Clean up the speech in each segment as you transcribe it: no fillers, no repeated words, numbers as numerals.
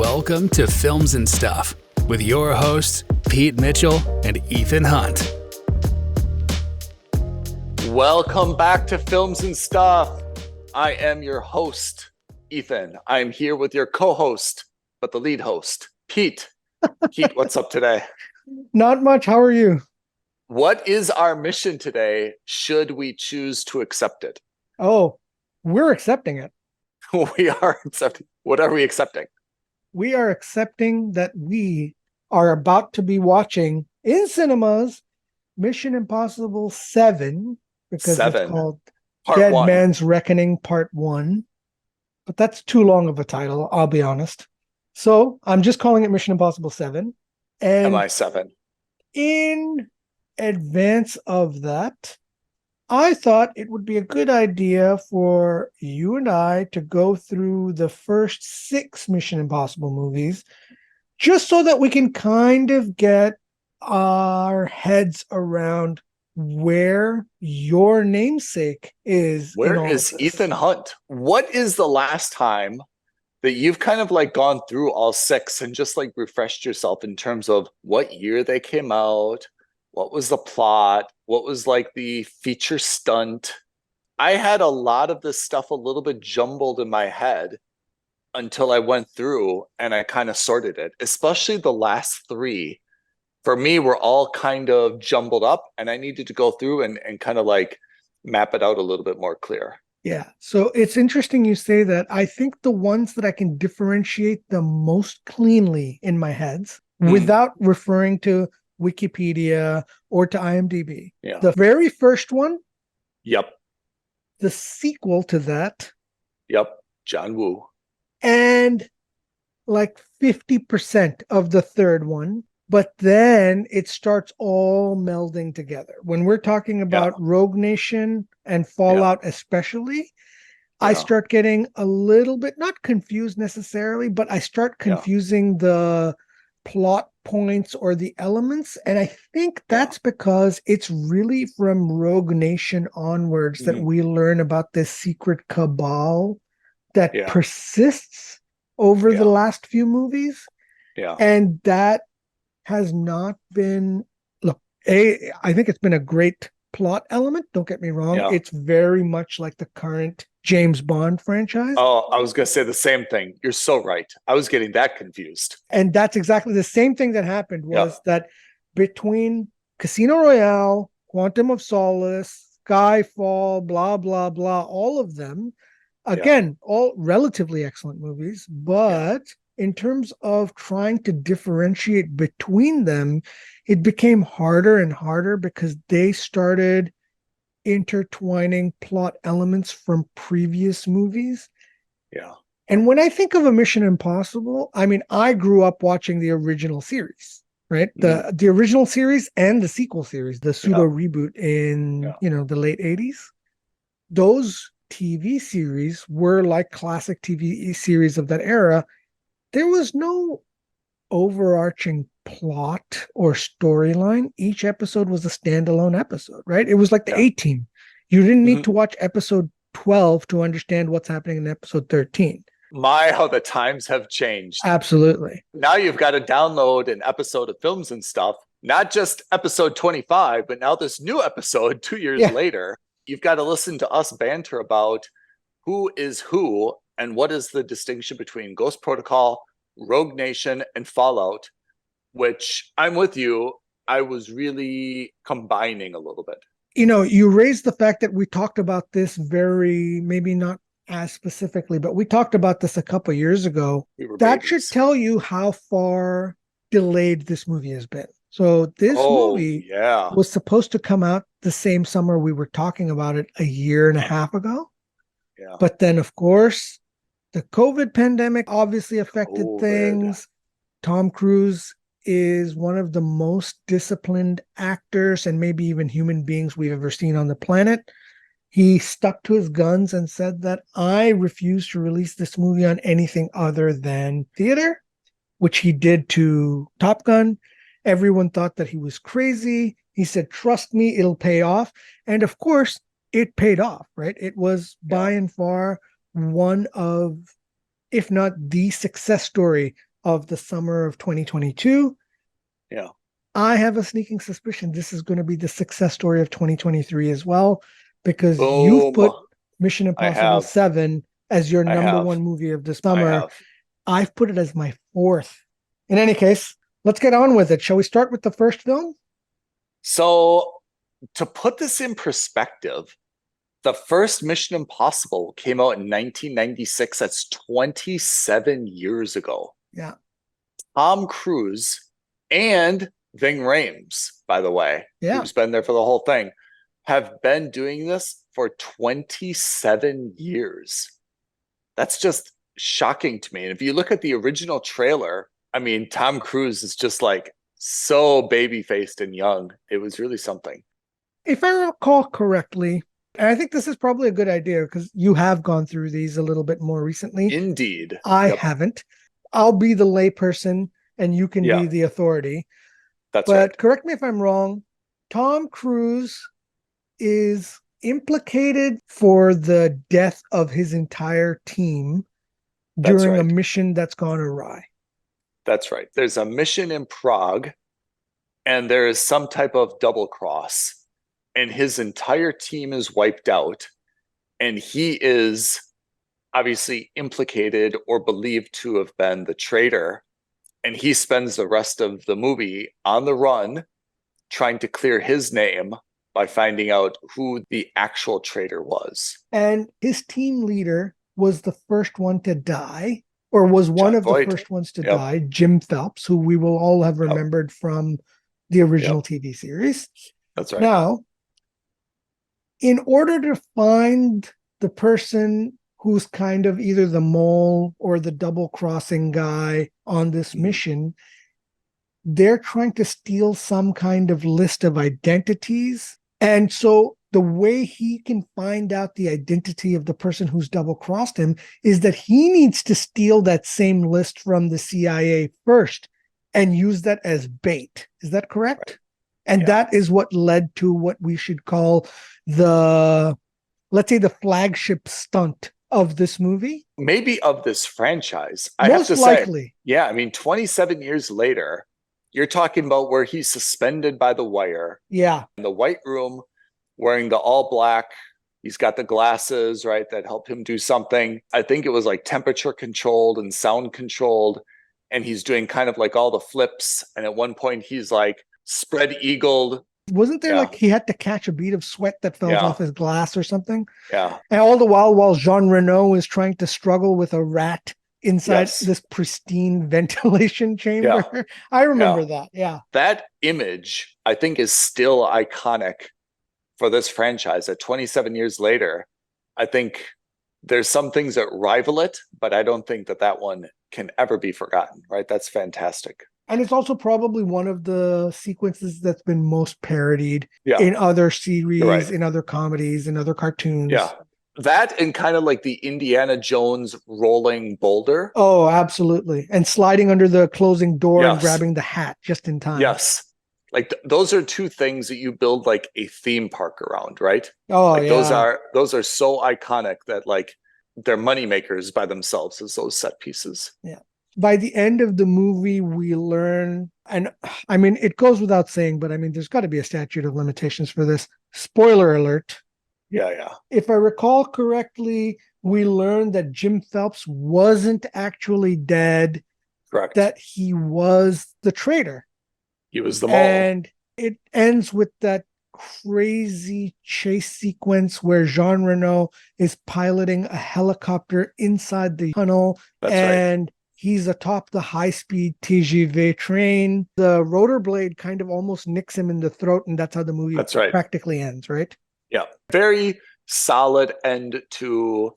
Welcome to Films and Stuff with your hosts, Pete Mitchell and Ethan Hunt. Welcome back to Films and Stuff. I am your host, Ethan. I am here with your co-host, but the lead host, Pete. Pete, what's up today? Not much. How are you? What is our mission today, should we choose to accept it? Oh, we're accepting it. We are accepting. What are we accepting? We are accepting that we are about to be watching in cinemas Mission Impossible 7, because it's called Dead Man's Reckoning Part 1. But that's too long of a title, I'll be honest. So I'm just calling it Mission Impossible 7. And MI7. In advance of that, I thought it would be a good idea for you and I to go through the first 6 Mission Impossible movies, just so that we can kind of get our heads around where your namesake is. Where is Ethan Hunt? What is the last time that you've kind of like gone through all 6 and just like refreshed yourself in terms of what year they came out? What was the plot? What was like the feature stunt? I had a lot of this stuff a little bit jumbled in my head until I went through and I kind of sorted it. Especially the last 3, for me, were all kind of jumbled up, and I needed to go through and kind of like map it out a little bit more clear. Yeah. So it's interesting you say that. I think the ones that I can differentiate the most cleanly in my heads without referring to Wikipedia or to IMDb. Yeah. The very first one. Yep. The sequel to that. Yep. John Woo. And like 50% of the third one. But then it starts all melding together. When we're talking about Rogue Nation and Fallout especially, I start getting a little bit, not confused necessarily, but I start confusing the plot points or the elements. And I think that's because it's really from Rogue Nation onwards that we learn about this secret cabal that persists over the last few movies. Yeah. And that has not been, I think it's been a great plot element. Don't get me wrong. Yeah. It's very much like the current James Bond franchise. Oh, I was going to say the same thing. You're so right. I was getting that confused. And that's exactly the same thing that happened was that between Casino Royale, Quantum of Solace, Skyfall, blah, blah, blah, all of them, again, all relatively excellent movies, but in terms of trying to differentiate between them, it became harder and harder because they started intertwining plot elements from previous movies. Yeah. And when I think of a Mission Impossible, I mean, I grew up watching the original series, right? The original series and the sequel series, the pseudo reboot in, the late 80s. Those TV series were like classic TV series of that era. There was no overarching plot or storyline. Each episode was a standalone episode, right? It was like the A-Team. You didn't need to watch episode 12 to understand what's happening in episode 13. My, how the times have changed. Absolutely. Now you've got to download an episode of Films and Stuff, not just episode 25, but now this new episode 2 years later. You've got to listen to us banter about who is who and what is the distinction between Ghost Protocol, Rogue Nation, and Fallout, which I'm with you. I was really combining a little bit. You raised the fact that we talked about this maybe not as specifically, but we talked about this a couple years ago. That should tell you how far delayed this movie has been. So this movie was supposed to come out the same summer we were talking about it a year and a half ago. Yeah. But then, of course, the COVID pandemic obviously affected things. Tom Cruise is one of the most disciplined actors and maybe even human beings we've ever seen on the planet. He stuck to his guns and said that I refuse to release this movie on anything other than theater, which he did to Top Gun. Everyone thought that he was crazy. He said, trust me, it'll pay off. And of course, it paid off, right? It was by and far one of, if not the success story of the summer of 2022. Yeah. I have a sneaking suspicion this is going to be the success story of 2023 as well, because you've Boom. put Mission I Impossible have. 7 as your I number have. one movie of the I summer. have. I've put it as my fourth. In any case, let's get on with it. Shall we start with the first film? So, to put this in perspective, the first Mission Impossible came out in 1996. That's 27 years ago. Yeah. Tom Cruise and Ving Rhames, by the way, who's been there for the whole thing, have been doing this for 27 years. That's just shocking to me. And if you look at the original trailer, I mean, Tom Cruise is just like so baby-faced and young. It was really something. If I recall correctly, and I think this is probably a good idea because you have gone through these a little bit more recently. Indeed. I haven't. I'll be the layperson and you can be the authority. That's right. But correct me if I'm wrong, Tom Cruise is implicated for the death of his entire team during a mission that's gone awry. That's right. There's a mission in Prague, and there is some type of double cross, and his entire team is wiped out, and he is obviously implicated or believed to have been the traitor, and he spends the rest of the movie on the run trying to clear his name by finding out who the actual traitor was. And his team leader was the first one to die, or was one of the first ones to die, Jim Phelps, who we will all have remembered from the original TV series. That's right. Now, in order to find the person who's kind of either the mole or the double crossing guy on this mission, they're trying to steal some kind of list of identities. And so the way he can find out the identity of the person who's double crossed him is that he needs to steal that same list from the CIA first and use that as bait. Is that correct? Right. And that is what led to what we should call the, let's say, the flagship stunt of this movie. Maybe of this franchise. Most likely. Yeah, I mean, 27 years later, you're talking about where he's suspended by the wire. Yeah. In the white room, wearing the all black. He's got the glasses, right, that help him do something. I think it was like temperature controlled and sound controlled. And he's doing kind of like all the flips. And at one point, he's like spread eagled. Wasn't there like he had to catch a bead of sweat that fell off his glass or something? Yeah. And all the while Jean Reno is trying to struggle with a rat inside this pristine ventilation chamber. Yeah. I remember that. Yeah. That image, I think, is still iconic for this franchise. At 27 years later, I think there's some things that rival it, but I don't think that one can ever be forgotten, right? That's fantastic. And it's also probably one of the sequences that's been most parodied in other series, in other comedies, in other cartoons. Yeah. That and kind of like the Indiana Jones rolling boulder. Oh, absolutely. And sliding under the closing door and grabbing the hat just in time. Yes. Like those are two things that you build like a theme park around, right? Oh, like those are so iconic that like they're money makers by themselves as those set pieces. Yeah. By the end of the movie, we learn, and I mean, it goes without saying, but I mean, there's got to be a statute of limitations for this. Spoiler alert. Yeah. If I recall correctly, we learned that Jim Phelps wasn't actually dead. Correct. That he was the traitor. He was the mole. And it ends with that crazy chase sequence where Jean Reno is piloting a helicopter inside the tunnel. That's right. He's atop the high-speed TGV train. The rotor blade kind of almost nicks him in the throat, and that's how the movie practically ends, right? Yeah. Very solid end to,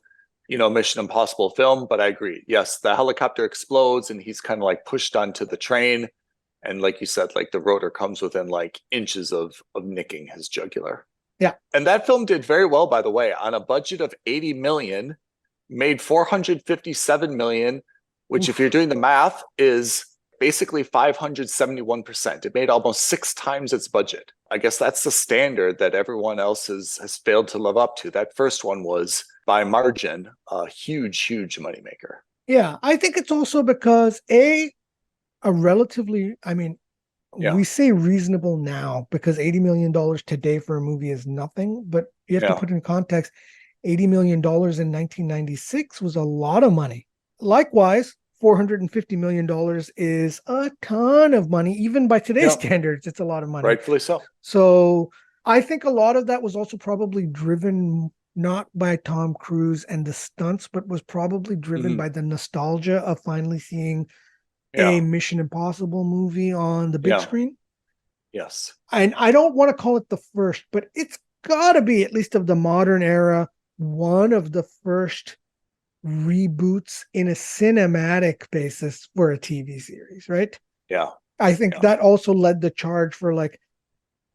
Mission Impossible film, but I agree. Yes, the helicopter explodes, and he's kind of like pushed onto the train. And like you said, like the rotor comes within like inches of nicking his jugular. Yeah. And that film did very well, by the way, on a budget of 80 million, made 457 million, which if you're doing the math is basically 571%. It made almost 6 times its budget. I guess that's the standard that everyone else has failed to live up to. That first one was by margin a huge moneymaker. Yeah, I think it's also because a relatively, I mean, we say reasonable now because $80 million today for a movie is nothing, but you have to put in context, $80 million in 1996 was a lot of money. Likewise, $450 million is a ton of money. Even by today's standards, it's a lot of money. Rightfully so. So I think a lot of that was also probably driven not by Tom Cruise and the stunts, but was probably driven by the nostalgia of finally seeing a Mission Impossible movie on the big screen. Yes. And I don't want to call it the first, but it's got to be, at least of the modern era, one of the first reboots in a cinematic basis for a TV series, right? Yeah. I think that also led the charge for like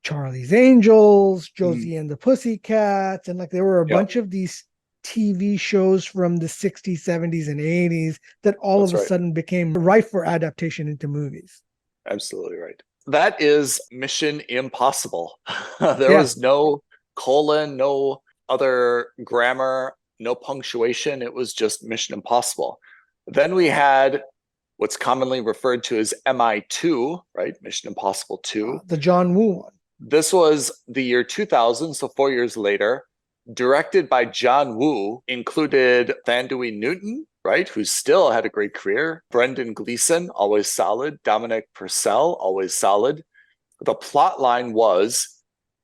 Charlie's Angels, Josie and the Pussycats, and like there were a bunch of these TV shows from the 60s, 70s, and 80s that all of a sudden became ripe for adaptation into movies. Absolutely right. That is Mission Impossible. There was no colon, no other grammar, no punctuation. It was just Mission Impossible. Then we had what's commonly referred to as MI2, right? Mission Impossible 2. The John Woo one. This was the year 2000, so 4 years later. Directed by John Woo, included Thandoi Newton, right, who still had a great career. Brendan Gleeson, always solid. Dominic Purcell, always solid. The plot line was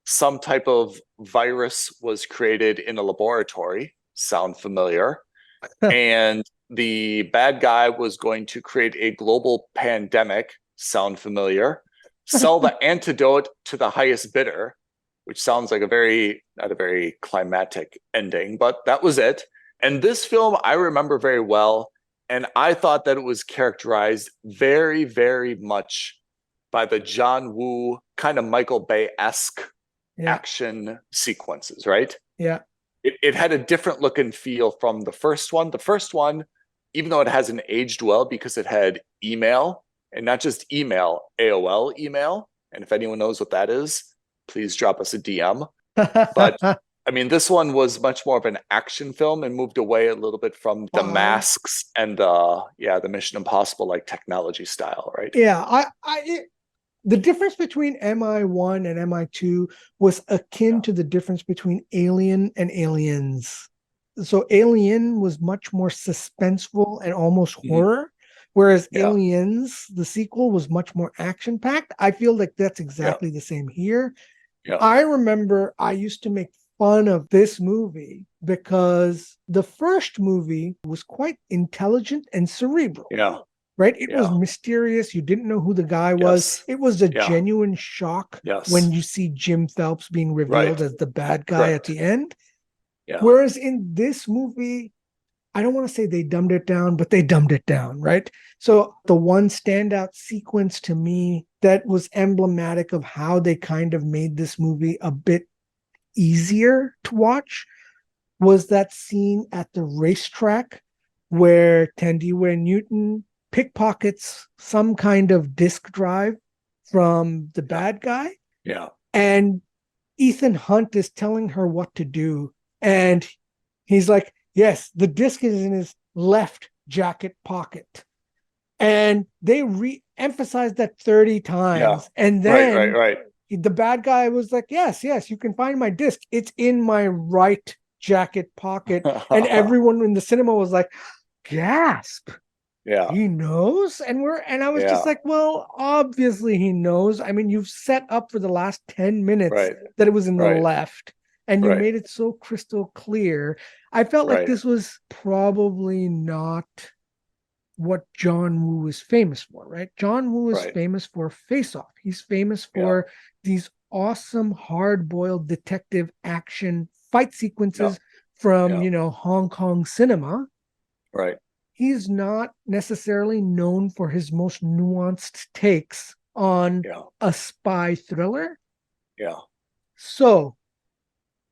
some type of virus was created in a laboratory. Sound familiar? And the bad guy was going to create a global pandemic. Sound familiar? Sell the antidote to the highest bidder, which sounds like not a very climatic ending, but that was it. And this film I remember very well, and I thought that it was characterized very, very much by the John Woo kind of Michael Bay-esque action sequences, right? Yeah. It had a different look and feel from the first one. The first one, even though it hasn't aged well because it had email, and not just email, AOL email. And if anyone knows what that is, please drop us a DM. But I mean, this one was much more of an action film and moved away a little bit from the masks and the Mission Impossible like technology style, right? Yeah, the difference between MI1 and MI2 was akin to the difference between Alien and Aliens. So Alien was much more suspenseful and almost horror, whereas Aliens, the sequel, was much more action-packed. I feel like that's exactly the same here. Yeah. I remember I used to make fun of this movie because the first movie was quite intelligent and cerebral. Yeah. Right? It was mysterious. You didn't know who the guy was. It was a genuine shock when you see Jim Phelps being revealed as the bad guy at the end. Yeah. Whereas in this movie, I don't want to say they dumbed it down, but they dumbed it down, right? So the one standout sequence to me that was emblematic of how they kind of made this movie a bit easier to watch was that scene at the racetrack where Thandoi Newton pickpockets some kind of disk drive from the bad guy. Yeah. And Ethan Hunt is telling her what to do. And he's like, yes, the disc is in his left jacket pocket. And they re-emphasized that 30 times. Yeah. And then the bad guy was like, yes, you can find my disc. It's in my right jacket pocket. And everyone in the cinema was like, gasp. Yeah. He knows? And I was just like, well, obviously he knows. I mean, you've set up for the last 10 minutes that it was in the left. And you made it so crystal clear. I felt like this was probably not what John Woo is famous for, right? John Woo is famous for Face Off. He's famous for these awesome, hard-boiled detective action fight sequences from, Hong Kong cinema. Right. He's not necessarily known for his most nuanced takes on a spy thriller. Yeah. So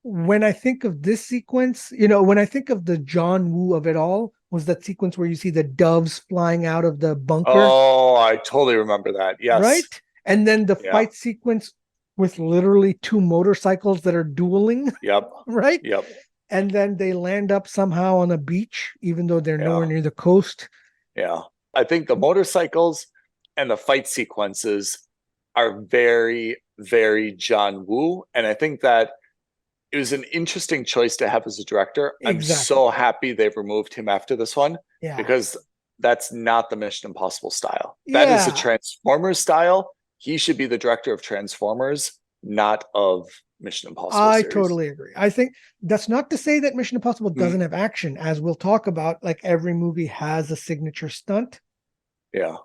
when I think of this sequence, when I think of the John Woo of it all, was that sequence where you see the doves flying out of the bunker. Oh, I totally remember that. Yes. Right? And then the fight sequence with literally two motorcycles that are dueling. Yep. Right? Yep. And then they land up somehow on a beach, even though they're nowhere near the coast. Yeah. I think the motorcycles and the fight sequences are very, very John Woo. And I think that it was an interesting choice to have as a director. Exactly. I'm so happy they've removed him after this one because that's not the Mission Impossible style. That is a Transformers style. He should be the director of Transformers, not of Mission Impossible I series. totally agree. I think that's not to say that Mission Impossible doesn't have action, as we'll talk about. Like every movie has a signature stunt. Yeah.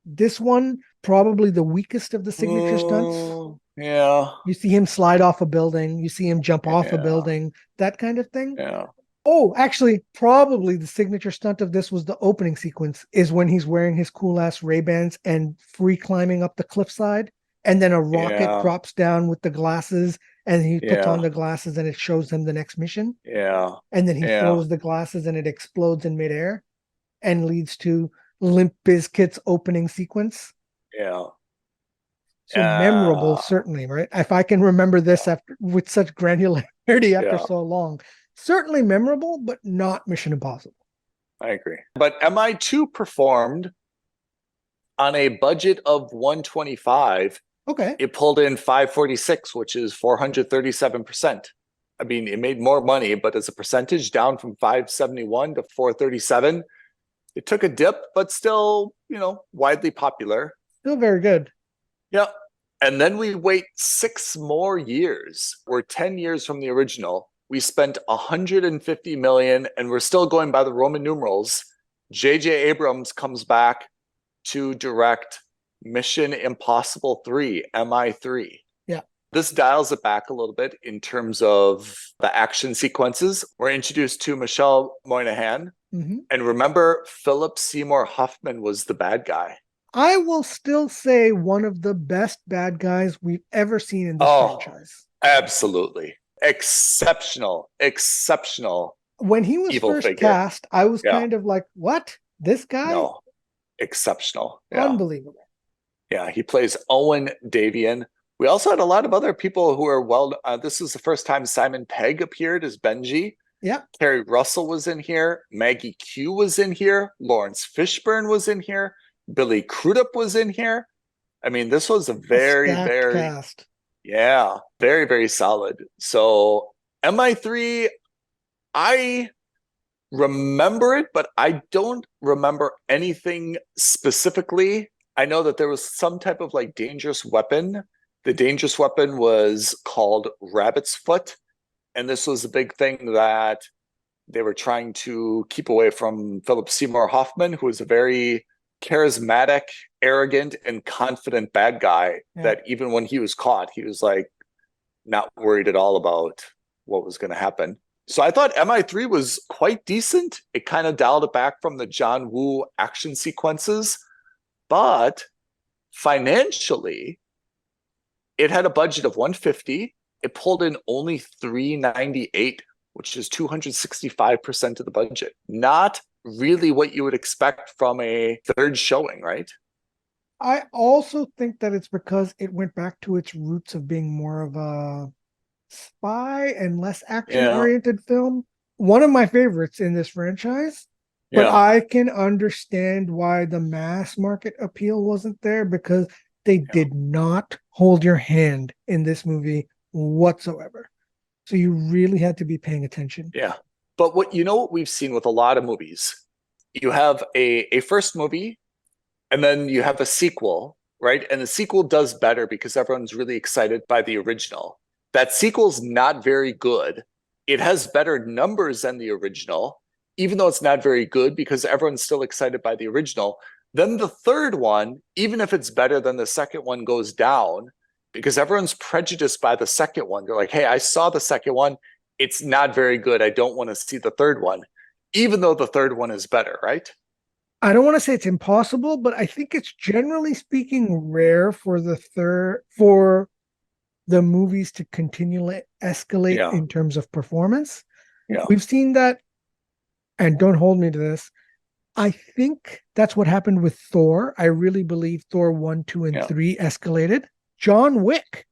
This one, probably the weakest of the signature stunts. Yeah. You see him slide off a building. You see him jump off a building, that kind of thing. Yeah. Oh, actually, probably the signature stunt of this was the opening sequence, is when he's wearing his cool ass Ray-Bans and free climbing up the cliffside. And then a rocket drops down with the glasses and he puts on the glasses and it shows him the next mission. Yeah. And then he throws the glasses and it explodes in midair and leads to Limp Bizkit's opening sequence. Yeah. So memorable, certainly, right? If I can remember this after with such granularity after so long, certainly memorable, but not Mission Impossible. I agree. But MI2 performed on a budget of 125. Okay. It pulled in 546, which is 437%. I mean, it made more money, but as a percentage, down from 571 to 437. It took a dip, but still, widely popular. Still very good. Yeah. And then we wait 6 more years. We're 10 years from the original. We spent 150 million and we're still going by the Roman numerals. J.J. Abrams comes back to direct Mission Impossible 3, MI3. Yeah. This dials it back a little bit in terms of the action sequences. We're introduced to Michelle Monaghan. Mm-hmm. And remember, Philip Seymour Hoffman was the bad guy. I will still say one of the best bad guys we've ever seen in this franchise. Absolutely. Exceptional. When he was first cast, I was kind of like, what? This guy? No. Exceptional. Yeah. Unbelievable. Yeah, he plays Owen Davian. We also had a lot of other people who are this is the first time Simon Pegg appeared as Benji. Yeah. Kerry Russell was in here. Maggie Q was in here. Lawrence Fishburne was in here. Billy Crudup was in here. I mean, this was a very cast. Yeah, very, very solid. So MI3, I remember it, but I don't remember anything specifically. I know that there was some type of dangerous weapon. The dangerous weapon was called Rabbit's Foot. And this was a big thing that they were trying to keep away from Philip Seymour Hoffman, who was a very charismatic, arrogant, and confident bad guy that even when he was caught, he was not worried at all about what was going to happen. So I thought MI3 was quite decent. It kind of dialed it back from the John Woo action sequences, but financially, it had a budget of 150. It pulled in only 398, which is 265% of the budget. Not really what you would expect from a third showing, right? I also think that it's because it went back to its roots of being more of a spy and less action-oriented film. One of my favorites in this franchise, but I can understand why the mass market appeal wasn't there because they did not hold your hand in this movie whatsoever. So you really had to be paying attention. Yeah. But what we've seen with a lot of movies, you have a first movie and then you have a sequel, right? And the sequel does better because everyone's really excited by the original. That sequel's not very good. It has better numbers than the original, even though it's not very good because everyone's still excited by the original. Then the third one, even if it's better than the second one, goes down because everyone's prejudiced by the second one. They're like, hey, I saw the second one. It's not very good. I don't want to see the third one, even though the third one is better, right? I don't want to say it's impossible, but I think it's generally speaking rare for the movies to continually escalate in terms of performance. Yeah. We've seen that, and don't hold me to this. I think that's what happened with Thor. I really believe Thor 1, 2, and 3 escalated. John Wick,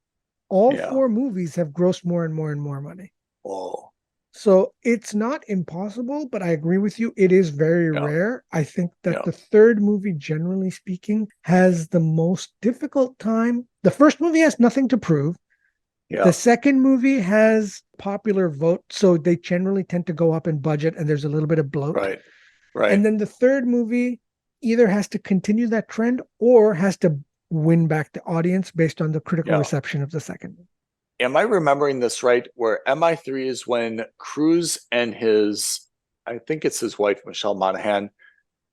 all 4 movies have grossed more and more and more money. Oh. So it's not impossible, but I agree with you. It is very Yeah. rare. I think that Yeah. the third movie, generally speaking, has the most difficult time. The first movie has nothing to prove. Yeah. The second movie has popular vote, so they generally tend to go up in budget and there's a little bit of bloat. Right. Right. And then the third movie either has to continue that trend or has to win back the audience based on the critical reception of the second movie. Am I remembering this right? Where MI3 is when Cruise and I think it's his wife, Michelle Monaghan,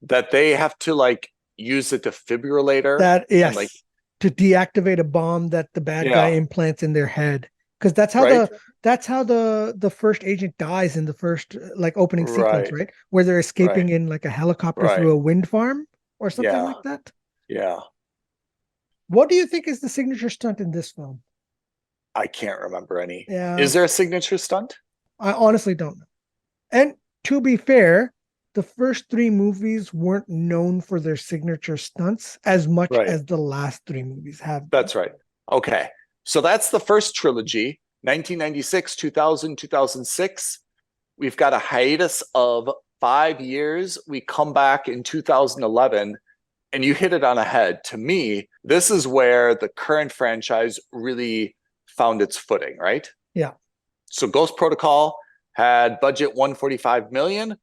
that they have to like use a defibrillator. That, yes, and, like, to deactivate a bomb that the bad guy implants in their head. Because that's how the first agent dies in the first like opening sequence, right? Where they're escaping in like a helicopter through a wind farm or something like that. Yeah. What do you think is the signature stunt in this film? I can't remember any. Yeah. Is there a signature stunt? I honestly don't know. And to be fair, the first three movies weren't known for their signature stunts as much as the last three movies have been. That's right. Okay. So that's the first trilogy, 1996, 2000, 2006. We've got a hiatus of 5 years. We come back in 2011, and you hit it on the head. To me, this is where the current franchise really found its footing, right? Yeah. So Ghost Protocol had budget 145 million,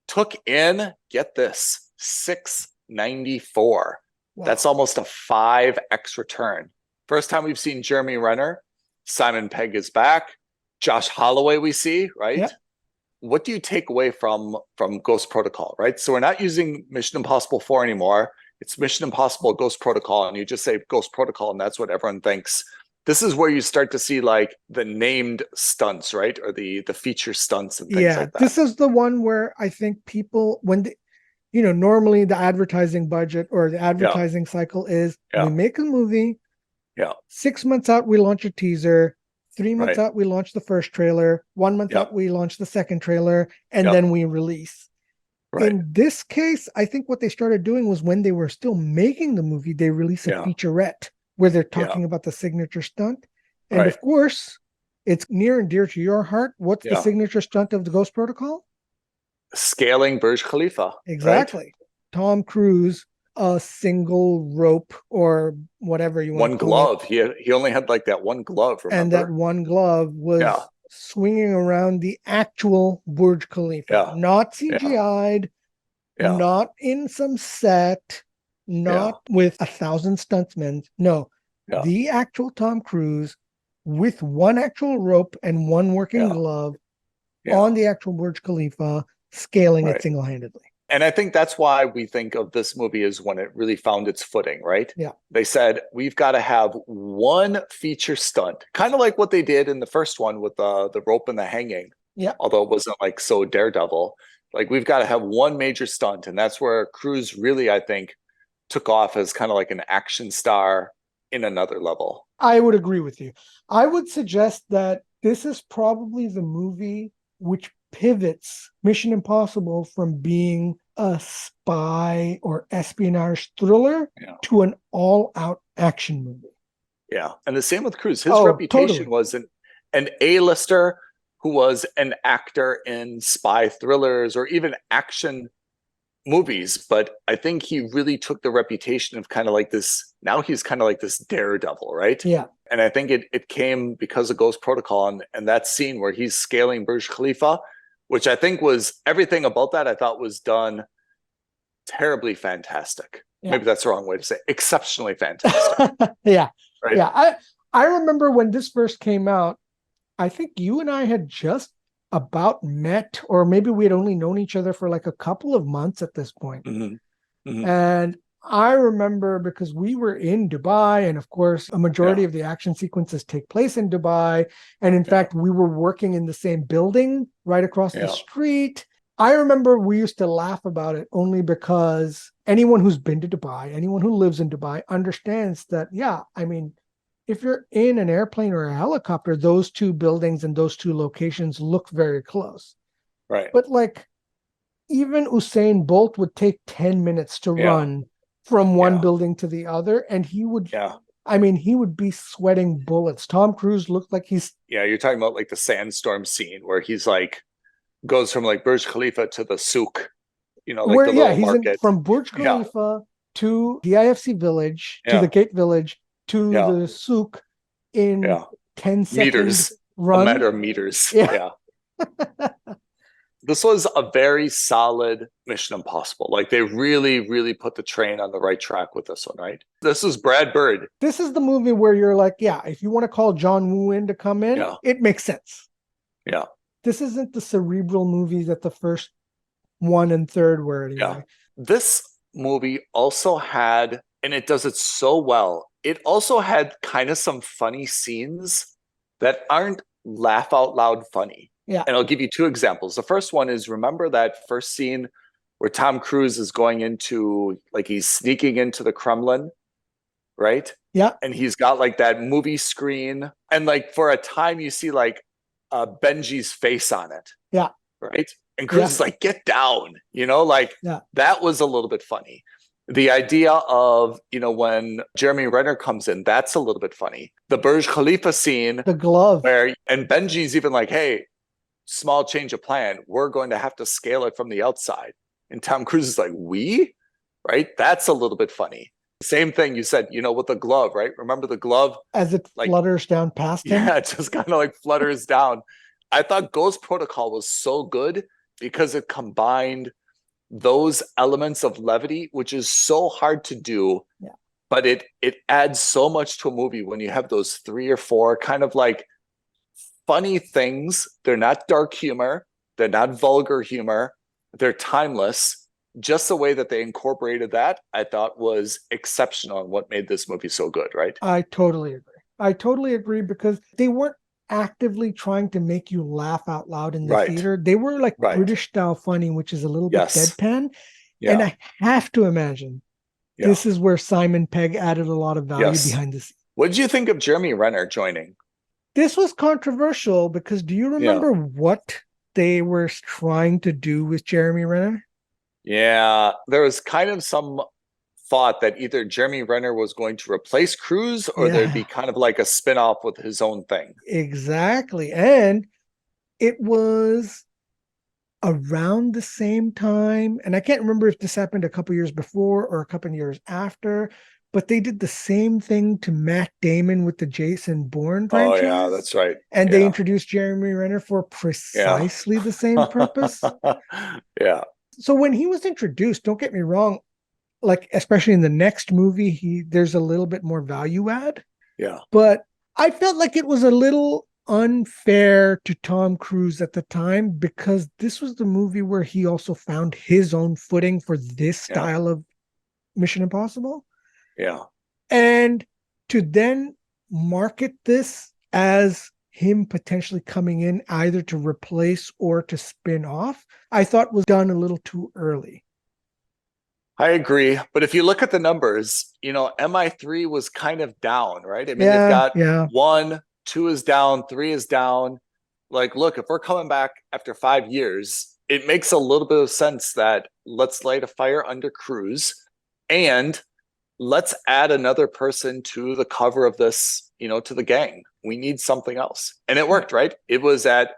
took in, get this, 694. Wow. That's almost a 5x return. First time we've seen Jeremy Renner. Simon Pegg is back. Josh Holloway we see, right? Yep. What do you take away from Ghost Protocol, right? So we're not using Mission Impossible 4 anymore. It's Mission Impossible Ghost Protocol, and you just say Ghost Protocol, and that's what everyone thinks. This is where you start to see like the named stunts, right? Or the feature stunts and things like that. This is the one where I think people, when they, normally the advertising budget or the advertising cycle is we make a movie. 6 months out, we launch a teaser. 3 months out, we launch the first trailer. 1 month out, we launch the second trailer, and then we release. Right. In this case, I think what they started doing was when they were still making the movie, they release a featurette where they're talking about the signature stunt. And of course, it's near and dear to your heart. What's the signature stunt of the Ghost Protocol? Scaling Burj Khalifa. Exactly. Right? Tom Cruise, a single rope or whatever you want to call it. He only had like that one glove, remember? And that one glove was swinging around the actual Burj Khalifa. Not CGI'd, not in some set, not with 1,000 stuntsmen. No, the actual Tom Cruise with one actual rope and one working glove on the actual Burj Khalifa, scaling it single-handedly. And I think that's why we think of this movie as when it really found its footing, right? Yeah. They said, we've got to have one feature stunt, kind of like what they did in the first one with the rope and the hanging. Yeah. Although it wasn't like so daredevil. Like we've got to have one major stunt. And that's where Cruise really, I think, took off as kind of like an action star in another level. I would agree with you. I would suggest that this is probably the movie which pivots Mission Impossible from being a spy or espionage thriller to an all-out action movie. Yeah. And the same with Cruise. His reputation was an A-lister who was an actor in spy thrillers or even action movies. But I think he really took the reputation of kind of like this. Now he's kind of like this daredevil, right? Yeah. And I think it came because of Ghost Protocol and that scene where he's scaling Burj Khalifa, which I think was everything about that I thought was done terribly fantastic. Yeah. Maybe that's the wrong way to say it. Exceptionally fantastic. Yeah. Right? Yeah. I remember when this first came out, I think you and I had just about met, or maybe we had only known each other for like a couple of months at this point. Mm-hmm. Mm-hmm. And I remember because we were in Dubai, and of course, a majority of the action sequences take place in Dubai. And in fact, we were working in the same building right across the street. I remember we used to laugh about it only because anyone who's been to Dubai, anyone who lives in Dubai understands that, I mean, if you're in an airplane or a helicopter, those two buildings and those two locations look very close. Right. But like, even Usain Bolt would take 10 minutes to run from one building to the other, and he would he would be sweating bullets. Tom Cruise looked like he's you're talking about like the sandstorm scene where he's like goes from like Burj Khalifa to the souk, like Where, the yeah, little he's in market. from Burj Yeah, Khalifa to the IFC village, to yeah, the Gate Village, to yeah, the souk in yeah. 10-second Meters, a run. matter of meters. Yeah. Yeah. This was a very solid Mission Impossible. Like they really, really put the train on the right track with this one, right? This is Brad Bird. This is the movie where you're like, yeah, if you want to call John Woo in to come in, Yeah. it makes sense. Yeah. This isn't the cerebral movies that the first one and third were anyway. Yeah. This movie also had, and it does it so well, it also had kind of some funny scenes that aren't laugh out loud funny. Yeah. And I'll give you two examples. The first one is, remember that first scene where Tom Cruise is going into, like he's sneaking into the Kremlin, right? Yeah. And he's got like that movie screen. And like for a time you see like Benji's face on it. Yeah. Right. And Cruise is like, get down, like that was a little bit funny. The idea of, when Jeremy Renner comes in, that's a little bit funny. The Burj Khalifa scene, the glove, and Benji's even like, hey, small change of plan. We're going to have to scale it from the outside. And Tom Cruise is like, right? That's a little bit funny. Same thing you said, with the glove, right? Remember the glove? As it flutters down past him? Yeah, it just kind of like flutters down. I thought Ghost Protocol was so good because it combined those elements of levity, which is so hard to do. Yeah. But it adds so much to a movie when you have those 3 or 4 kind of like funny things. They're not dark humor. They're not vulgar humor. They're timeless. Just the way that they incorporated that, I thought was exceptional and what made this movie so good, right? I totally agree because they weren't actively trying to make you laugh out loud in the theater. They were like British style funny, which is a little bit deadpan. Yeah. And I have to imagine this is where Simon Pegg added a lot of value behind this. What did you think of Jeremy Renner joining? This was controversial because do you remember what they were trying to do with Jeremy Renner? Yeah, there was kind of some thought that either Jeremy Renner was going to replace Cruise or there'd be kind of like a spin-off with his own thing. Exactly. And it was around the same time, and I can't remember if this happened a couple years before or a couple of years after, but they did the same thing to Matt Damon with the Jason Bourne franchise. Oh, yeah, that's right. And they introduced Jeremy Renner for precisely the same purpose. Yeah. So when he was introduced, don't get me wrong, like especially in the next movie, there's a little bit more value add. Yeah. But I felt like it was a little unfair to Tom Cruise at the time because this was the movie where he also found his own footing for this style of Mission Impossible. Yeah. And to then market this as him potentially coming in either to replace or to spin off, I thought was done a little too early. I agree. But if you look at the numbers, MI3 was kind of down, right? I mean, they've got 1, 2 is down, 3 is down. Like, look, if we're coming back after 5 years, it makes a little bit of sense that let's light a fire under Cruise and let's add another person to the cover of this, to the gang. We need something else. And it worked, right? It was at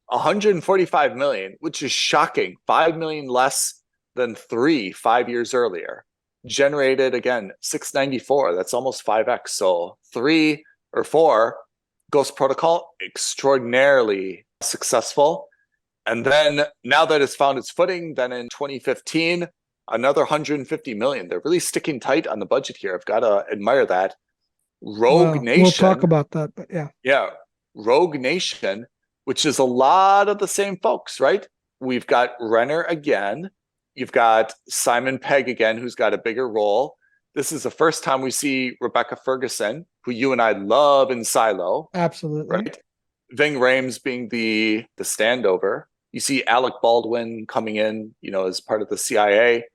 145 million, which is shocking. 5 million less than 5 years earlier. Generated, again, 694. That's almost 5x. So 3 or 4, Ghost Protocol, extraordinarily successful. And then now that it's found its footing, then in 2015, another 150 million. They're really sticking tight on the budget here. I've got to admire that. Rogue Nation. We'll talk about that, but yeah. Yeah. Rogue Nation, which is a lot of the same folks, right? We've got Renner again. You've got Simon Pegg again, who's got a bigger role. This is the first time we see Rebecca Ferguson, who you and I love in Silo. Absolutely. Right? Ving Rhames being the standover. You see Alec Baldwin coming in, as part of the CIA.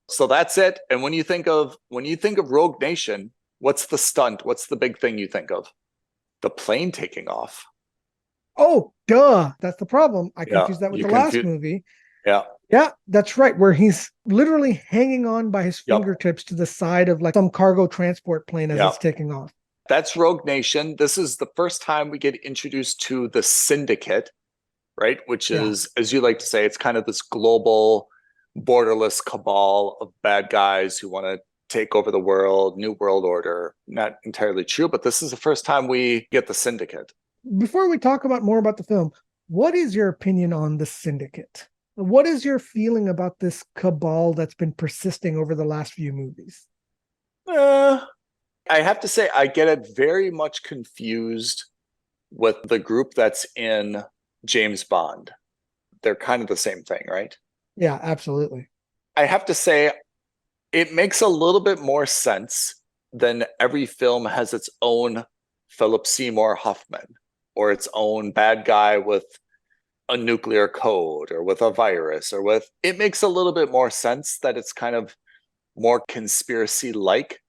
So that's it. And when you think of Rogue Nation, what's the stunt? What's the big thing you think of? The plane taking off. Oh, duh. That's the problem. I confused that with the last movie. Yeah. Yeah, that's right. Where he's literally hanging on by his fingertips to the side of like some cargo transport plane as it's taking off. That's Rogue Nation. This is the first time we get introduced to the Syndicate. right? Which Yeah. is, as you like to say, it's kind of this global, borderless cabal of bad guys who want to take over the world, new world order. Not entirely true, but this is the first time we get the Syndicate. Before we talk about more about the film, what is your opinion on the Syndicate? What is your feeling about this cabal that's been persisting over the last few movies? I have to say, I get it very much confused with the group that's in James Bond. They're kind of the same thing, right? Yeah, absolutely. I have to say, it makes a little bit more sense than every film has its own Philip Seymour Hoffman or its own bad guy with a nuclear code or with a virus or with, it makes a little bit more sense that it's kind of more conspiracy like.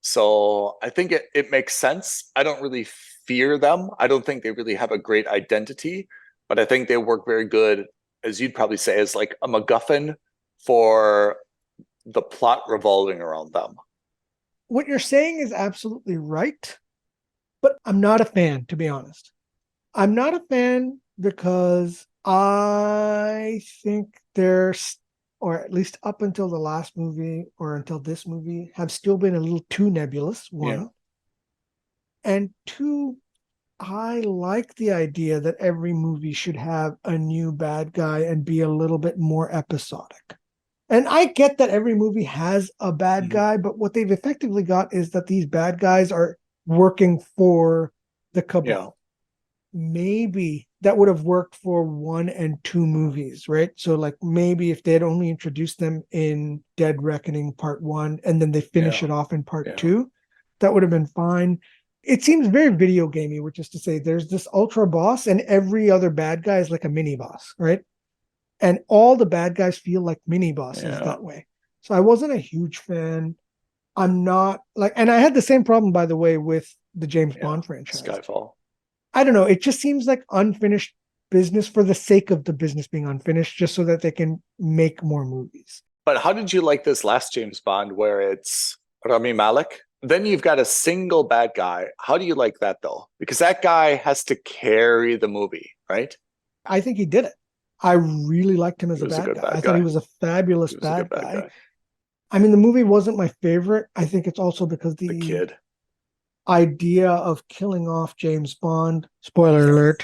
So I think it makes sense. I don't really fear them. I don't think they really have a great identity, but I think they work very good, as you'd probably say, as like a MacGuffin for the plot revolving around them. What you're saying is absolutely right, but I'm not a fan, to be honest. I'm not a fan because I think there's, or at least up until the last movie or until this movie, have still been a little too nebulous, one. Yeah. And two, I like the idea that every movie should have a new bad guy and be a little bit more episodic. And I get that every movie has a bad guy, but what they've effectively got is that these bad guys are working for the cabal. Yeah. Maybe that would have worked for 1 and 2 movies, right? So like maybe if they had only introduced them in Dead Reckoning Part 1 and then they finish it off in Part 2, that would have been fine. It seems very video gamey, which is to say there's this ultra boss and every other bad guy is like a mini boss, right? And all the bad guys feel like mini bosses that way. So I wasn't a huge fan. I'm not like, and I had the same problem, by the way, with the James Bond franchise. Skyfall. I don't know. It just seems like unfinished business for the sake of the business being unfinished, just so that they can make more movies. But how did you like this last James Bond where it's Rami Malek? Then you've got a single bad guy. How do you like that though? Because that guy has to carry the movie, right? I think he did it. I really liked him as a bad guy. I thought he was a fabulous bad guy. I mean, the movie wasn't my favorite. I think it's also because the kid idea of killing off James Bond, spoiler alert,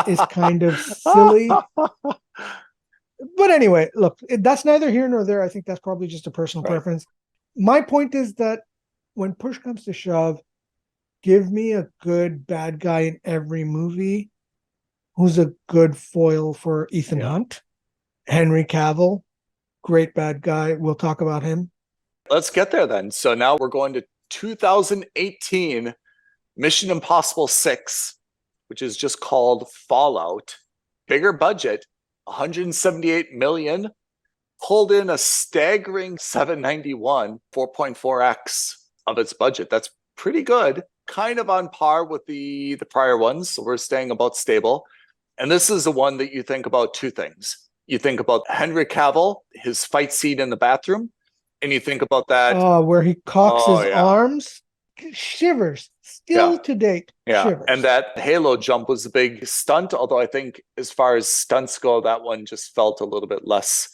is kind of silly. But anyway, look, that's neither here nor there. I think that's probably just a personal preference. My point is that when push comes to shove, give me a good bad guy in every movie who's a good foil for Ethan Hunt. Henry Cavill, great bad guy. We'll talk about him. Let's get there then. So now we're going to 2018 Mission Impossible 6, which is just called Fallout. Bigger budget, 178 million, pulled in a staggering 791, 4.4x of its budget. That's pretty good, kind of on par with the prior ones. So we're staying about stable. And this is the one that you think about two things. You think about Henry Cavill, his fight scene in the bathroom, and you think about that. Where he cocks his arms. Shivers. Still to date. Yeah. Shivers. And that Halo jump was a big stunt, although I think as far as stunts go, that one just felt a little bit less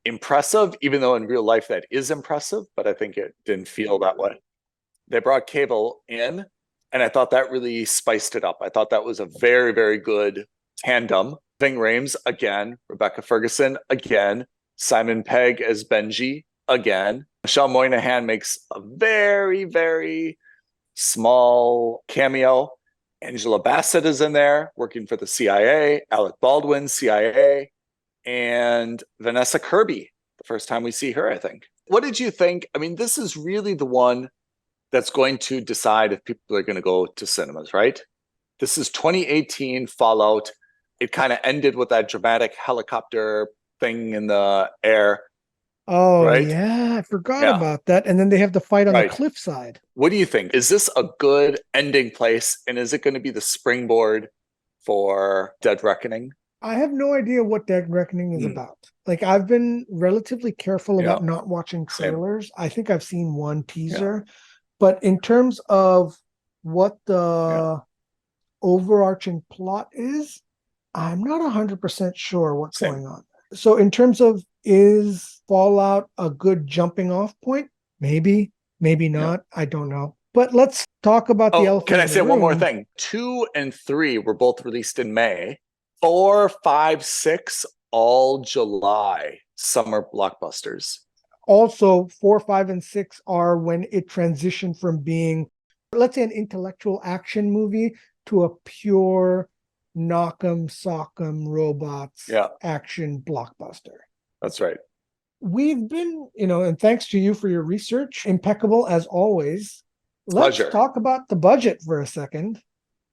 impressive, even though in real life that is impressive, but I think it didn't feel that way. They brought Cable in, and I thought that really spiced it up. I thought that was a very, very good tandem. Ving Rhames again, Rebecca Ferguson again, Simon Pegg as Benji again. Michelle Moynihan makes a very, very small cameo. Angela Bassett is in there working for the CIA, Alec Baldwin, CIA, and Vanessa Kirby, the first time we see her, I think. What did you think? I mean, this is really the one that's going to decide if people are going to go to cinemas, right? This is 2018 Fallout. It kind of ended with that dramatic helicopter thing in the air. Oh, right? Yeah, I forgot about that. And then they have to fight on the cliffside. What do you think? Is this a good ending place? And is it going to be the springboard for Dead Reckoning? I have no idea what Dead Reckoning is about. Like, I've been relatively careful about not watching trailers. I think I've seen one teaser. But in terms of what the overarching plot is, I'm not 100% sure what's Same. going on. So in terms of, is Fallout a good jumping off point? Maybe, maybe not. I don't know. But let's talk about the elephant can I in the say one more room. thing? 2 and 3 were both released in May. 4, 5, 6, all July summer blockbusters. Also, 4, 5, and 6 are when it transitioned from being, let's say, an intellectual action movie to a pure knock'em sock'em robots action blockbuster. That's right. We've been, and thanks to you for your research, impeccable as always. Let's talk about the budget for a second.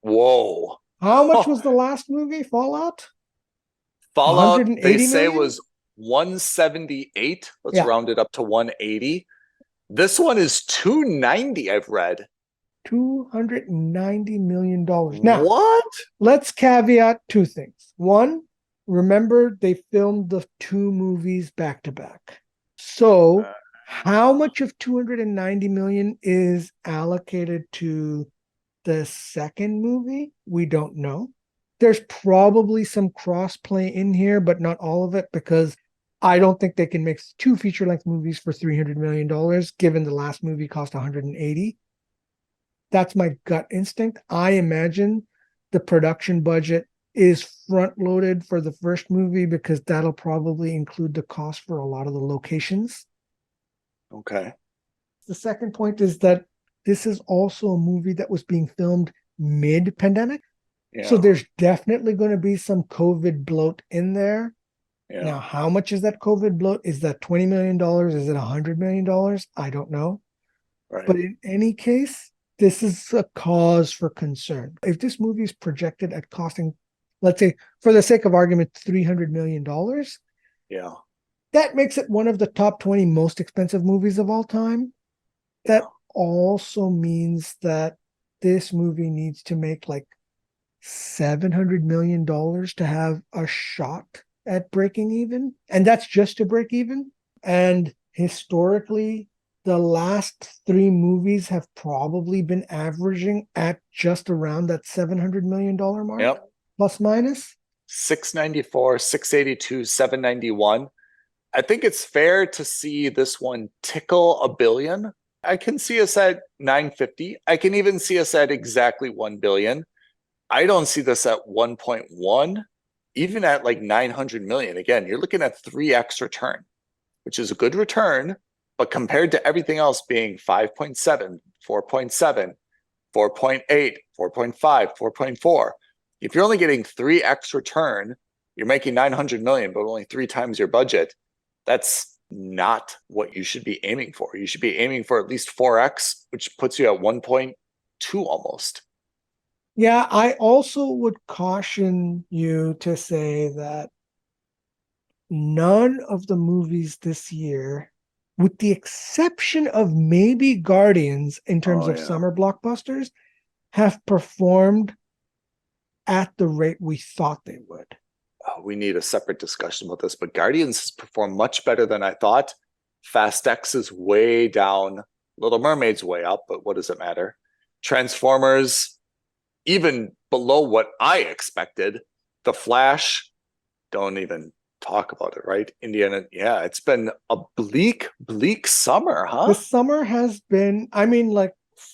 Whoa. How much was the last movie, Fallout? Fallout, they say, was 178. Let's round it up to 180. This one is 290, I've read. $290 million. Now, what? Let's caveat two things. One, remember they filmed the 2 movies back to back. So how much of 290 million is allocated to the second movie? We don't know. There's probably some cross-play in here, but not all of it, because I don't think they can make 2 feature-length movies for $300 million, given the last movie cost 180. That's my gut instinct. I imagine the production budget is front-loaded for the first movie because that'll probably include the cost for a lot of the locations. Okay. The second point is that this is also a movie that was being filmed mid-pandemic. Yeah. So there's definitely going to be some COVID bloat in there. Yeah. Now, how much is that COVID bloat? Is that $20 million? Is it $100 million? I don't know. Right. But in any case, this is a cause for concern. If this movie is projected at costing, let's say, for the sake of argument, $300 million, that makes it one of the top 20 most expensive movies of all time. That also means that this movie needs to make like $700 million to have a shot at breaking even. And that's just to break even. And historically, the last 3 movies have probably been averaging at just around that $700 million mark, plus minus. 694, 682, 791. I think it's fair to see this one tickle $1 billion. I can see us at 950. I can even see us at exactly 1 billion. I don't see this at 1.1, even at like 900 million. Again, you're looking at 3x return, which is a good return. But compared to everything else being 5.7, 4.7, 4.8, 4.5, 4.4, if you're only getting 3x return, you're making 900 million, but only 3 times your budget. That's not what you should be aiming for. You should be aiming for at least 4x, which puts you at 1.2 almost. Yeah, I also would caution you to say that none of the movies this year, with the exception of maybe Guardians in terms of summer blockbusters, have performed at the rate we thought they would. We need a separate discussion about this, but Guardians has performed much better than I thought. Fast X is way down. Little Mermaid's way up, but what does it matter? Transformers, even below what I expected. The Flash, don't even talk about it, right? Indiana, it's been a bleak summer, huh? The summer has been,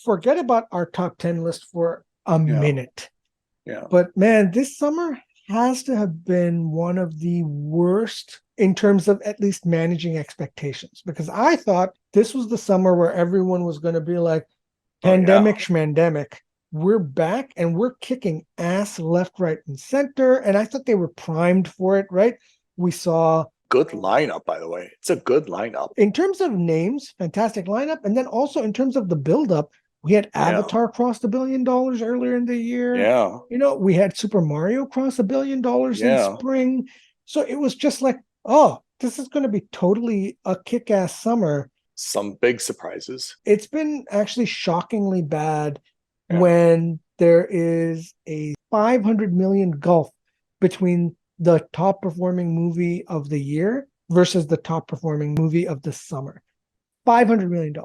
forget about our top 10 list for a minute. Yeah. But man, this summer has to have been one of the worst in terms of at least managing expectations, because I thought this was the summer where everyone was going to be like, pandemic schmandemic, we're back and we're kicking ass left, right, and center. And I thought they were primed for it, right? We saw good lineup, by the way. It's a good lineup. In terms of names, fantastic lineup. And then also in terms of the buildup, we had Avatar cross $1 billion earlier in the year. Yeah. We had Super Mario cross $1 billion in spring. So it was just like, oh, this is going to be totally a kick-ass summer. Some big surprises. It's been actually shockingly bad when there is a 500 million gulf between the top performing movie of the year versus the top performing movie of the summer. $500 million.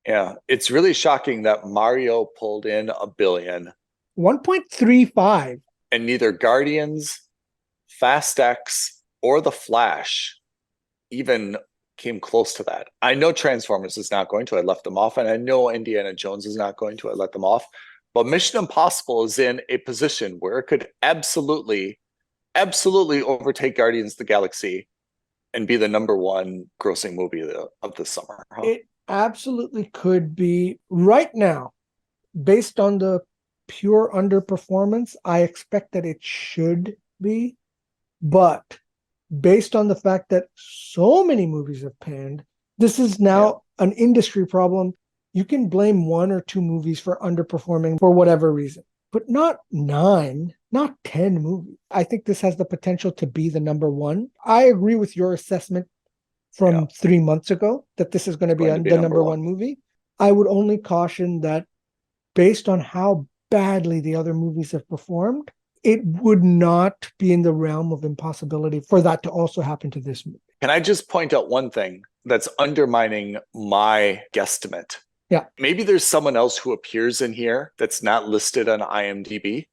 Yeah, it's really shocking that Mario pulled in $1 billion. 1.35. And neither Guardians, Fast X, or The Flash even came close to that. I know Transformers is not going to. I left them off. And I know Indiana Jones is not going to. I let them off. But Mission Impossible is in a position where it could absolutely overtake Guardians of the Galaxy and be the number one grossing movie of the summer. Huh? It absolutely could be. Right now, based on the pure underperformance, I expect that it should be. But based on the fact that so many movies have panned, this is now an industry problem. You can blame one or two movies for underperforming for whatever reason, but not 9, not 10 movies. I think this has the potential to be the number one. I agree with your assessment from 3 months ago that this is going to be the number one movie. I would only caution that based on how badly the other movies have performed, it would not be in the realm of impossibility for that to also happen to this movie. Can I just point out one thing that's undermining my guesstimate? Yeah. Maybe there's someone else who appears in here that's not listed on IMDb.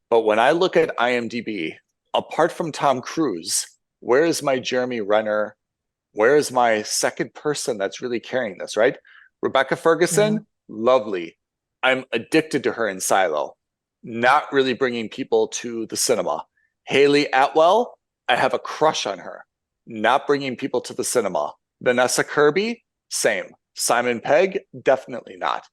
But when I look at IMDb, apart from Tom Cruise, where is my Jeremy Renner? Where is my second person that's really carrying this, right? Rebecca Ferguson, lovely. I'm addicted to her in Silo. Not really bringing people to the cinema. Haley Atwell, I have a crush on her. Not bringing people to the cinema. Vanessa Kirby, same. Simon Pegg, definitely not.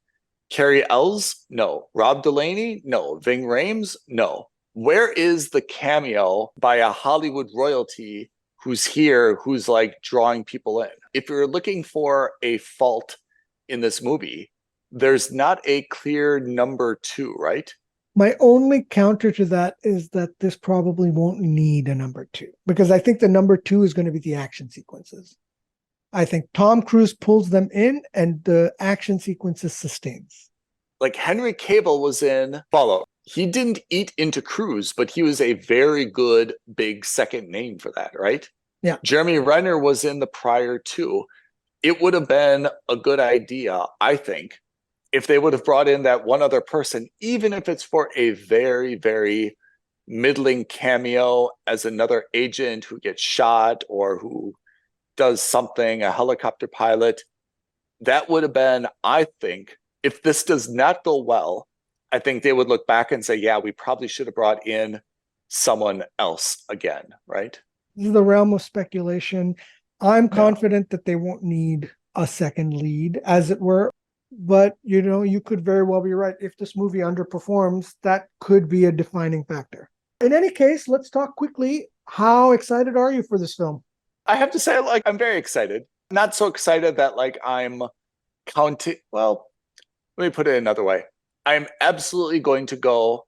Carrie Ells, no. Rob Delaney, no. Ving Rhames, no. Where is the cameo by a Hollywood royalty who's here, who's like drawing people in? If you're looking for a fault in this movie, there's not a clear number two, right? My only counter to that is that this probably won't need a number two, because I think the number two is going to be the action sequences. I think Tom Cruise pulls them in and the action sequences sustains. Like Henry Cavill was in Fallout. He didn't eat into Cruise, but he was a very good big second name for that, right? Yeah. Jeremy Renner was in the prior two. It would have been a good idea, I think, if they would have brought in that one other person, even if it's for a very, very middling cameo as another agent who gets shot or who does something, a helicopter pilot. That would have been, I think, if this does not go well, I think they would look back and say, yeah, we probably should have brought in someone else again, right? This is the realm of speculation. I'm confident that they won't need a second lead, as it were. But, you know, you could very well be right. If this movie underperforms, that could be a defining factor. In any case, let's talk quickly. How excited are you for this film? I have to say, like, I'm very excited. Not so excited that, like, I'm counting. Well, let me put it another way. I'm absolutely going to go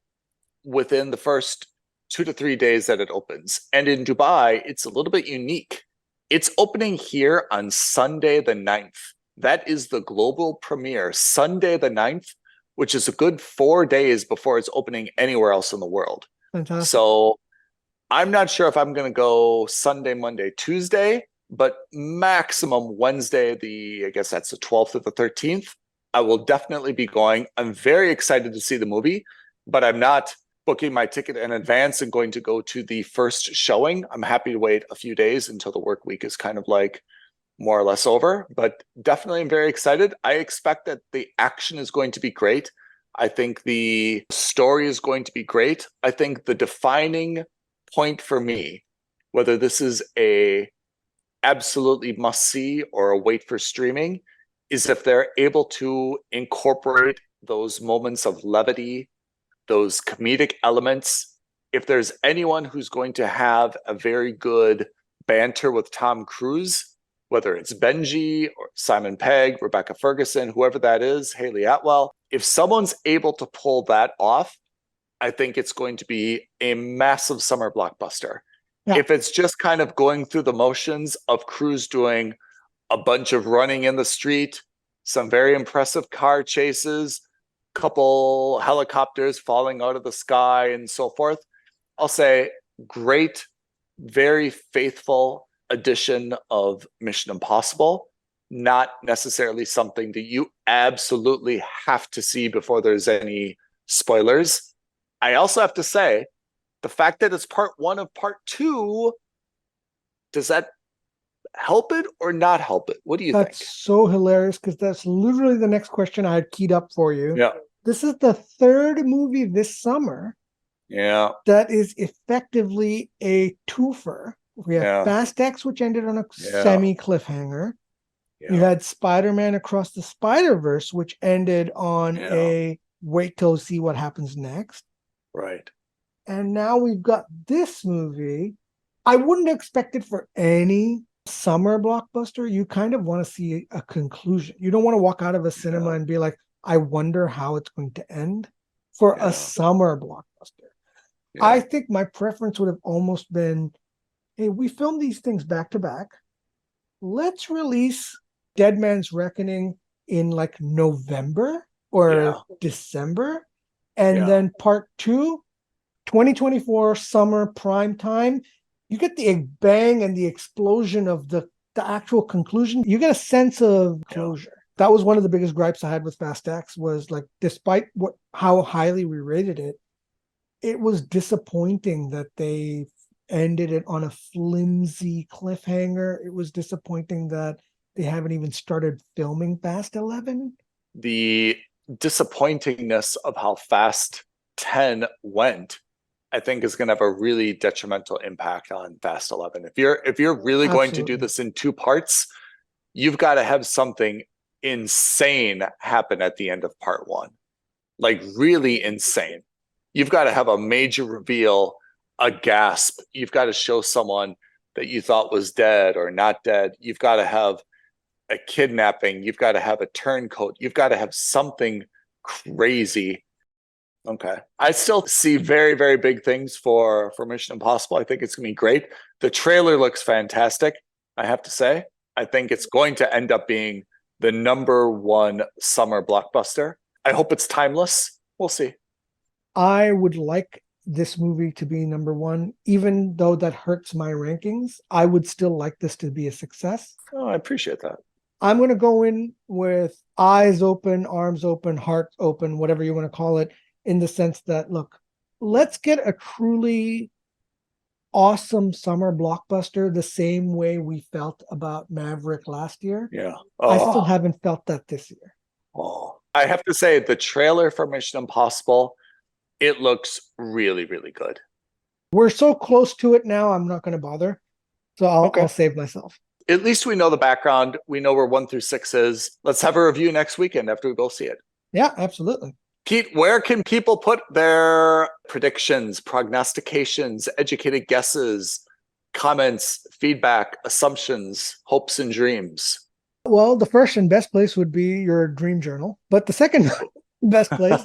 within the first 2 to 3 days that it opens. And in Dubai, it's a little bit unique. It's opening here on Sunday the 9th. That is the global premiere, Sunday the 9th, which is a good 4 days before it's opening anywhere else in the world. Fantastic. So I'm not sure if I'm going to go Sunday, Monday, Tuesday, but maximum Wednesday, I guess that's the 12th or the 13th. I will definitely be going. I'm very excited to see the movie, but I'm not booking my ticket in advance and going to go to the first showing. I'm happy to wait a few days until the work week is kind of like more or less over, but definitely I'm very excited. I expect that the action is going to be great. I think the story is going to be great. I think the defining point for me, whether this is a absolutely must see or a wait for streaming, is if they're able to incorporate those moments of levity, those comedic elements. If there's anyone who's going to have a very good banter with Tom Cruise, whether it's Benji or Simon Pegg, Rebecca Ferguson, whoever that is, Haley Atwell, if someone's able to pull that off, I think it's going to be a massive summer blockbuster. Yeah. If it's just kind of going through the motions of Cruise doing a bunch of running in the street, some very impressive car chases, couple helicopters falling out of the sky and so forth, I'll say great, very faithful edition of Mission Impossible. Not necessarily something that you absolutely have to see before there's any spoilers. I also have to say, The fact that it's part one of part two, does that help it or not help it? What do you think? That's so hilarious because that's literally the next question I had keyed up for you. Yeah. This is the third movie this summer. Yeah. That is effectively a twofer. We have Fast X, which ended on a semi cliffhanger. Yeah. You had Spider-Man Across the Spider-Verse, which ended on a wait till see what happens next. Right. And now we've got this movie. I wouldn't expect it for any summer blockbuster. You kind of want to see a conclusion. You don't want to walk out of a cinema and be like, I wonder how it's going to end for a summer blockbuster. Yeah. I think my preference would have almost been, hey, we filmed these things back to back. Let's release Dead Man's Reckoning in like November or December. And then part 2, 2024 summer prime time. You get the bang and the explosion of the actual conclusion. You get a sense of closure. That was one of the biggest gripes I had with Fast X was like, despite how highly we rated it, it was disappointing that they ended it on a flimsy cliffhanger. It was disappointing that they haven't even started filming Fast 11. The disappointingness of how Fast 10 went, I think, is going to have a really detrimental impact on Fast 11. If you're really going to do this in 2 parts, you've got to have something insane happen at the end of part 1, like really insane. You've got to have a major reveal, a gasp. You've got to show someone that you thought was dead or not dead. You've got to have a kidnapping. You've got to have a turncoat. You've got to have something crazy. Okay. I still see very, very big things for Mission Impossible. I think it's going to be great. The trailer looks fantastic, I have to say. I think it's going to end up being the #1 summer blockbuster. I hope it's timeless. We'll see. I would like this movie to be #1, even though that hurts my rankings. I would still like this to be a success. Oh, I appreciate that. I'm going to go in with eyes open, arms open, heart open, whatever you want to call it, in the sense that, look, let's get a truly awesome summer blockbuster the same way we felt about Maverick last year. Yeah. I still haven't felt that this year. Oh, I have to say, the trailer for Mission Impossible, it looks really, really good. We're so close to it now, I'm not going to bother. So I'll save myself. At least we know the background. We know where 1 through 6 is. Let's have a review next weekend after we both see it. Yeah, absolutely. Pete, where can people put their predictions, prognostications, educated guesses, comments, feedback, assumptions, hopes, and dreams? Well, the first and best place would be your dream journal. But the second best place,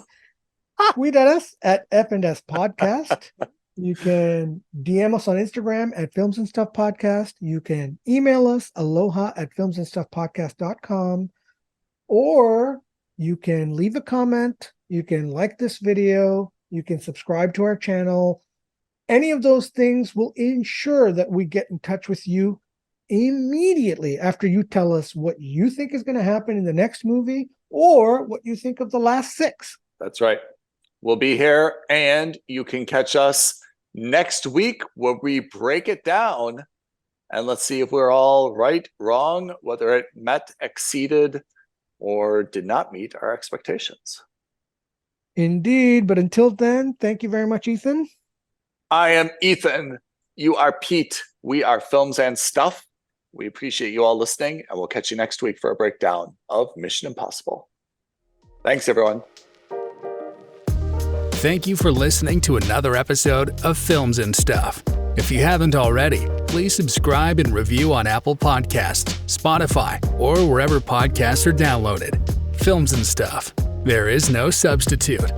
tweet at us at F&S Podcast. You can DM us on Instagram at Films and Stuff Podcast. You can email us aloha@filmsandstuffpodcast.com, or you can leave a comment. You can like this video. You can subscribe to our channel. Any of those things will ensure that we get in touch with you immediately after you tell us what you think is going to happen in the next movie or what you think of the last 6. That's right. We'll be here, and you can catch us next week where we break it down, and let's see if we're all right, wrong, whether it met, exceeded, or did not meet our expectations. Indeed. But until then, thank you very much, Ethan. I am Ethan. You are Pete. We are Films and Stuff. We appreciate you all listening, and we'll catch you next week for a breakdown of Mission Impossible. Thanks, everyone. Thank you for listening to another episode of Films and Stuff. If you haven't already, please subscribe and review on Apple Podcasts, Spotify, or wherever podcasts are downloaded. Films and Stuff. There is no substitute.